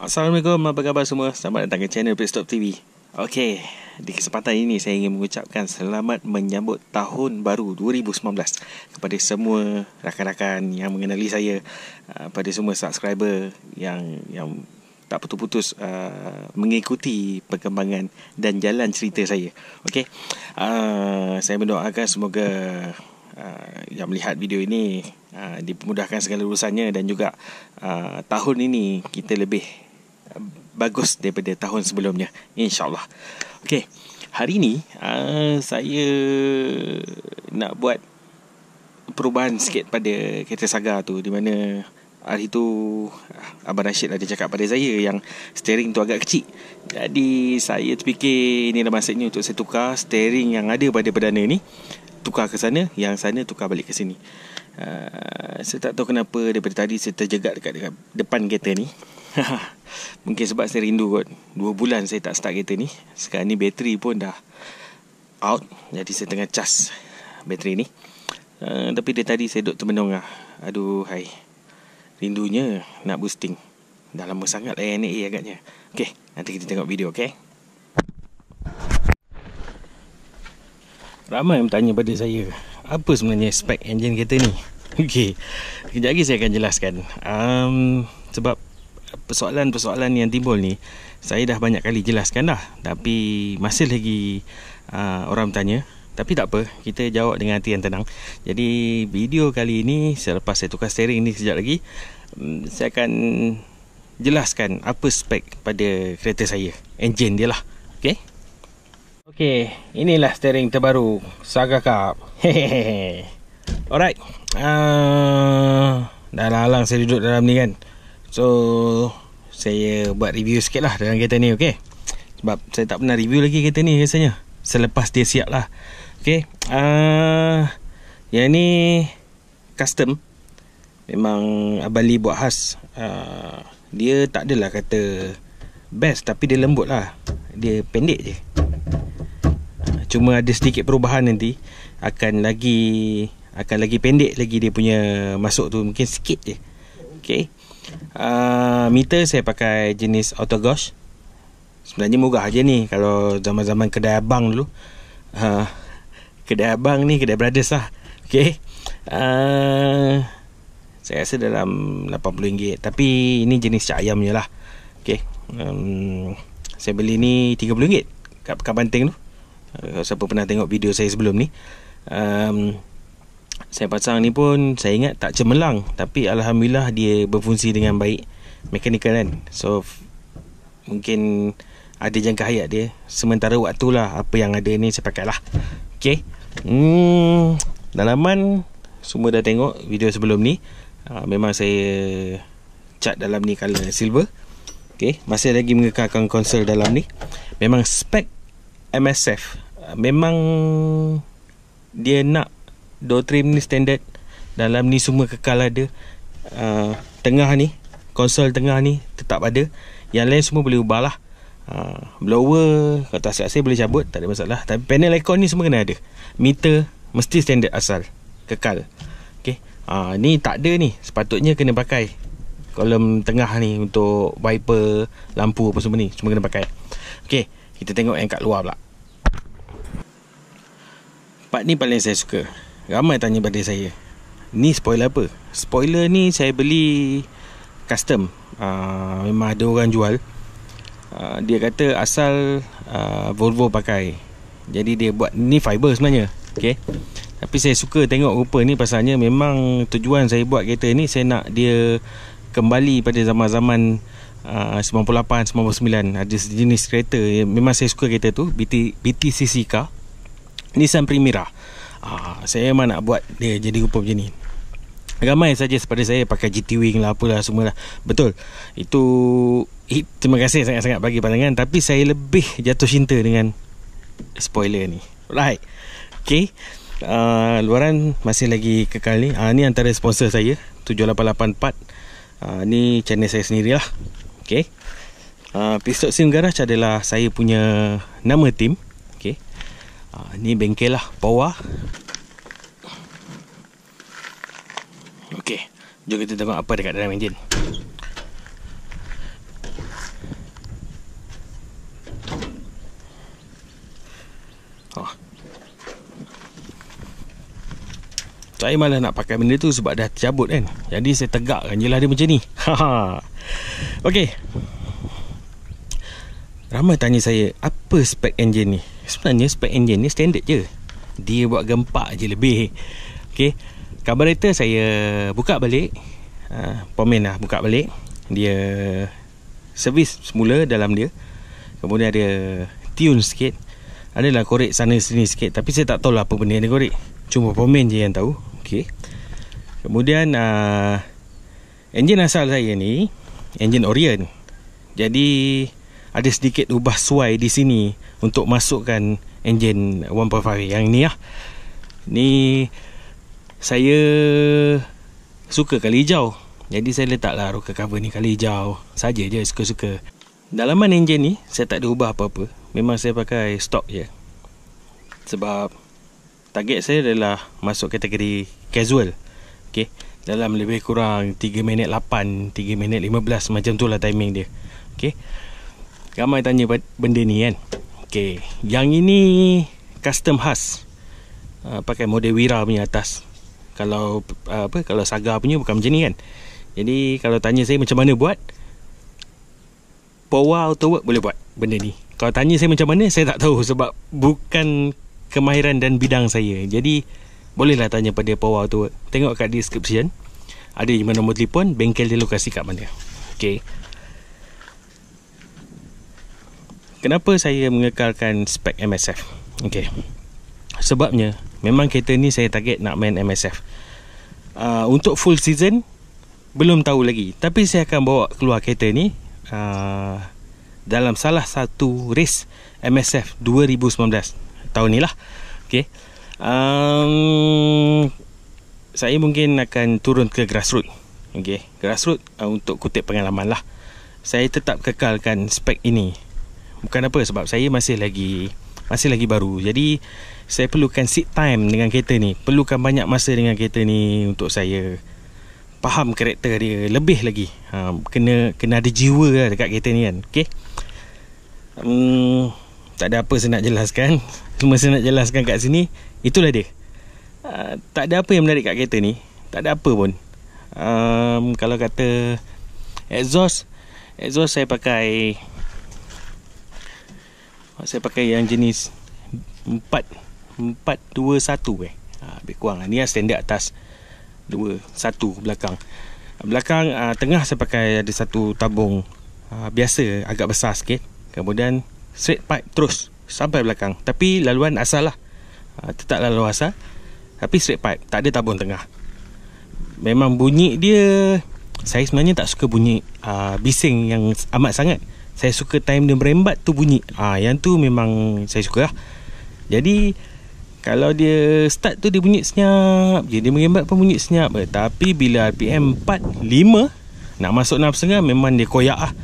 Assalamualaikum, apa khabar semua? Selamat datang ke channel Pitstop TV. Okey, di kesempatan ini saya ingin mengucapkan selamat menyambut tahun baru 2019 kepada semua rakan-rakan yang mengenali saya, pada semua subscriber yang tak putus-putus mengikuti perkembangan dan jalan cerita saya. Okey, saya mendoakan semoga yang melihat video ini dipermudahkan segala urusannya, dan juga tahun ini kita lebih bagus daripada tahun sebelumnya, insyaAllah. Okey, hari ni saya nak buat perubahan sikit pada kereta Saga tu, di mana hari tu Abang Rashid ada cakap pada saya yang steering tu agak kecil. Jadi saya terfikir inilah masanya untuk saya tukar steering yang ada pada perdana ni, tukar ke sana, yang sana tukar balik ke sini. Saya tak tahu kenapa daripada tadi saya terjegat dekat depan kereta ni. Mungkin sebab saya rindu kot. 2 bulan saya tak start kereta ni. Sekarang ni bateri pun dah out, jadi saya tengah cas bateri ni. Tapi dari tadi saya duduk termenung lah. Aduh hai, rindunya nak boosting. Dah lama sangat lah NA agaknya. Okay, nanti kita tengok video, okay? Ramai yang bertanya pada saya, apa sebenarnya spek enjin kereta ni? Okay, kejap lagi saya akan jelaskan. Sebab persoalan-persoalan yang timbul ni saya dah banyak kali jelaskan dah, tapi masih lagi orang bertanya. Tapi tak apa, kita jawab dengan hati yang tenang. Jadi video kali ini, selepas saya tukar steering ni sekejap lagi, saya akan jelaskan apa spek pada kereta saya, enjin dia lah. Okay? Okay, inilah steering terbaru Saga Cup. Hehehe. Alright, dah lalang saya duduk dalam ni kan. So saya buat review sikit lah dalam kereta ni, okay? Sebab saya tak pernah review lagi kereta ni rasanya, selepas dia siap lah. Okay, yang ni custom. Memang Abang Lee buat khas. Dia tak adalah kata best, tapi dia lembut lah. Dia pendek je. Cuma ada sedikit perubahan nanti. Akan lagi pendek lagi dia punya masuk tu, mungkin sikit je. Okay, meter saya pakai jenis auto gauge. Sebenarnya murah je ni. Kalau zaman-zaman kedai abang dulu, kedai abang ni kedai brothers lah. Okay, saya rasa dalam RM80. Tapi ini jenis cak ayam je lah. Okay, saya beli ni RM30 kat Pekan Banting tu. Siapa pernah tengok video saya sebelum ni, saya pasang ni pun saya ingat tak cemerlang, tapi Alhamdulillah dia berfungsi dengan baik. Mechanical kan, so mungkin ada jangka hayat dia. Sementara waktu lah, apa yang ada ni saya pakai lah. Okay, dalaman semua dah tengok video sebelum ni. Memang saya cat dalam ni color silver. Okay, masih lagi mengekalkan konsol dalam ni. Memang spek MSF, memang dia nak door trim ni standard. Dalam ni semua kekal ada. Tengah ni, konsol tengah ni tetap ada. Yang lain semua boleh ubah lah. Blower kalau tak siap saya boleh cabut, tak ada masalah. Tapi panel aircon ni semua kena ada. Meter mesti standard asal, kekal. Okay, ni tak ada ni, sepatutnya kena pakai kolom tengah ni untuk wiper, lampu apa semua ni, semua kena pakai. Okay, kita tengok yang kat luar pula. Part ni paling saya suka. Ramai tanya pada saya, ni spoiler apa? Spoiler ni saya beli custom. Memang ada orang jual. Dia kata asal Volvo pakai. Jadi dia buat ni fiber sebenarnya. Okay, tapi saya suka tengok rupa ni. Pasalnya memang tujuan saya buat kereta ni, saya nak dia kembali pada zaman-zaman 98, 99. Ada sejenis kereta memang saya suka kereta tu, BTCC car, Nissan Primera. Saya memang nak buat dia jadi rupa macam ni. Ramai saja sepada saya pakai GT Wing lah, apalah semua lah. Betul, itu terima kasih sangat-sangat bagi pandangan. Tapi saya lebih jatuh cinta dengan spoiler ni. Right. Okay, luaran masih lagi kekal ni. Ni antara sponsor saya, 7884. Ni channel saya sendirilah. Okay, Pitstop Sim Garage adalah saya punya nama tim. Okay, ni bengkel lah, bawah. Okay, jom kita tengok apa dekat dalam enjin. Saya malah nak pakai benda tu sebab dah tercabut kan. Jadi saya tegakkan je lah dia macam ni. Okey. Ramai tanya saya, apa spek enjin ni? Sebenarnya spek enjin ni standard je. Dia buat gempak je lebih. Okey. Carburetor saya buka balik. Pomen lah buka balik. Dia servis semula dalam dia. Kemudian ada tune sikit. Adalah korek sana sini sikit. Tapi saya tak tahu lah apa benda yang dia korek. Cuma pomen je yang tahu. Okey. Kemudian enjin asal saya ni enjin Orion. Jadi ada sedikit ubah suai di sini untuk masukkan enjin 1.5 yang ni lah. Ni saya suka kali hijau. Jadi saya letaklah rocker cover ni kali hijau. Saja je suka-suka. Dalaman enjin ni saya tak ada ubah apa-apa. Memang saya pakai stok je. Sebab target saya adalah masuk kategori casual. Okey. Dalam lebih kurang 3 minit 8, 3 minit 15 macam tu lah timing dia. Okey. Ramai tanya benda ni kan. Okey, yang ini custom khas. Pakai model Wira punya atas. Kalau kalau Saga punya bukan macam ni kan. Jadi kalau tanya saya macam mana buat, Power Autowork boleh buat benda ni. Kalau tanya saya macam mana, saya tak tahu sebab bukan kemahiran dan bidang saya. Jadi bolehlah tanya pada Power Autowork. Tengok kat description ada je nombor telefon, bengkel dia lokasi kat mana. Okey. Kenapa saya mengekalkan spek MSF? Okey. Sebabnya memang kereta ni saya target nak main MSF. Untuk full season belum tahu lagi. Tapi saya akan bawa keluar kereta ni dalam salah satu race MSF 2019 tahun ni lah. Okey. Saya mungkin akan turun ke grassroots. Okey, grassroots untuk kutip pengalaman lah. Saya tetap kekalkan spek ini. Bukan apa, sebab saya masih lagi baru. Jadi saya perlukan seat time dengan kereta ni. Perlukan banyak masa dengan kereta ni untuk saya faham karakter dia lebih lagi. Kena ada jiwa lah dekat kereta ni kan. Okey. Tak ada apa saya nak jelaskan. Cuma saya nak jelaskan kat sini, itulah dia. Tak ada apa yang menarik kat kereta ni. Tak ada apa pun. Kalau kata exhaust saya pakai yang jenis 421 lebih kurang. Ni standard atas 2, 1 belakang. Tengah saya pakai ada satu tabung biasa, agak besar sikit. Kemudian straight pipe terus sampai belakang. Tapi laluan asal lah. Tetap laluan asal, tapi straight pipe, tak ada tabung tengah. Memang bunyi dia, saya sebenarnya tak suka bunyi bising yang amat sangat. Saya suka time dia merembat tu bunyi. Yang tu memang saya suka lah. Jadi kalau dia start tu dia bunyi senyap je, dia merembat pun bunyi senyap. Tapi bila RPM 4, 5 nak masuk 6.5 memang dia koyak lah.